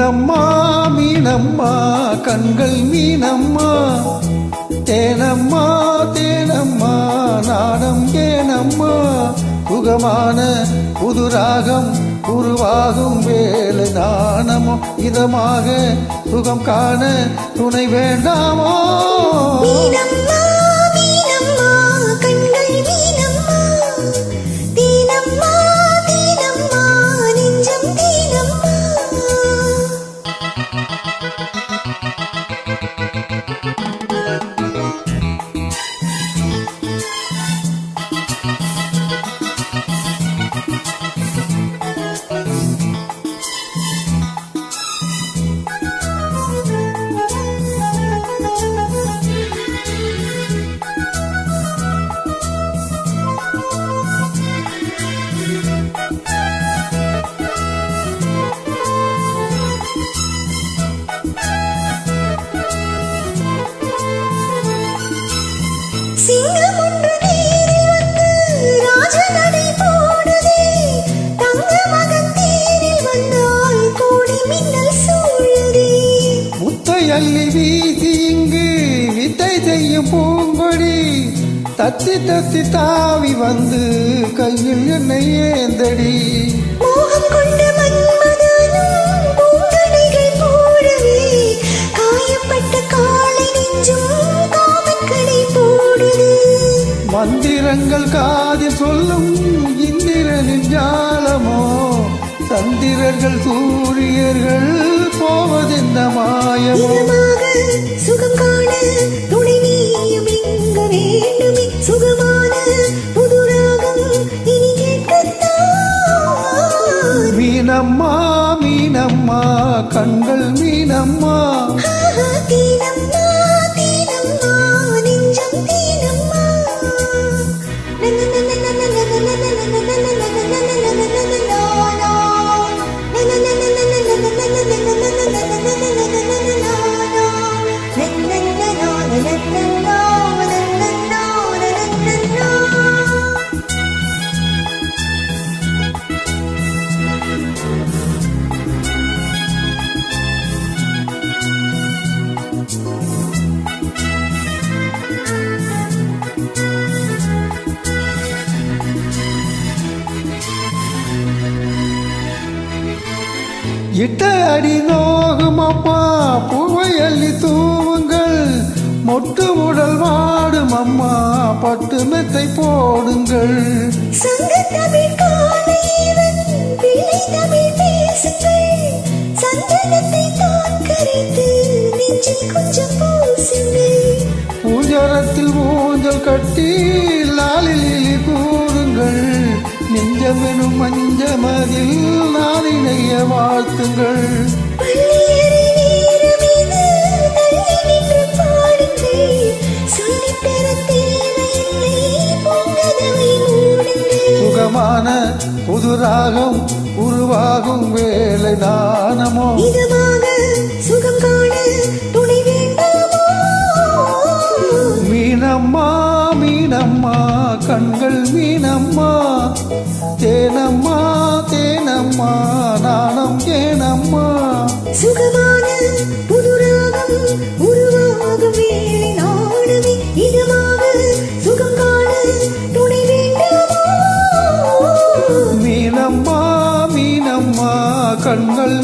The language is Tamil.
மீனம்மா மீனம்மா கண்கள் மீனம்மா, தேனம்மா தேனம்மா நாடம் ஏனம்மா, சுகமான புதுராகம் உருவாகும் வேலை நாணமோ, இதமாக சுகம் காண துணை வேண்டாமோ. முத்தையள்ளி வீசி இங்கு வித்தை செய்யும் பூங்கொடி, தத்தி தத்தி தாவி வந்து கையில் என்னை ஏந்தடி. மோகம் கொண்ட மன்மதனும் பூங்கடிகள் போடவே, காயப்பட்ட காலை நெஞ்சும் காமக்கடை போடுது. மந்திரங்கள் காதில் சொல்லும் இந்திரனின் ஜாலமோ, சந்திரர்கள் சூரியர்கள் போவதென்ன மாயமோ. சுகம் காண துணை நீயும் இங்க வேண்டுமே, சுகமான புதுராகம் இனி கேட்கத்தான். மீனம்மா மீனம்மா கண்கள் மீனம்மா, தீனம்மா தீனம்மா நெஞ்சம் தீனம்மா. இட்ட அடி நோகும் அம்மா பூவை அள்ளி தூவுங்கள், மொட்டு உடல் வாடும் அம்மா பட்டு மெத்தை போடுங்கள். சங்கத்தமிழ் காலைவன் பிள்ளை தமிழ் பேசுங்கள், சந்தனத்தை தான் கரைத்து நெஞ்சில் கொஞ்சம் பூசுங்கள். ஊஞ்சரத்தில் ஊஞ்சல் கட்டி லாலிலி கூறுங்கள், நெஞ்சமெனும் மஞ்சமதில் நாளினைய வாழ்த்துங்கள். சுகமான புதுராகம் உருவாகும் வேலை நாணமோ, இதமாக சுகம் காண துணை வேண்டாமோ. மீனம்மா மீனம்மா கண்கள் மீனம்மா, தேனம்மா தேனம்மா நாணம் ஏனம்மா, சுகமான புதுராகம் உருவாகும் வேலை நாணமே, இதமாக சுகம் காண துணை வேண்டாமோ. மீனம்மா மீனம்மா கண்கள்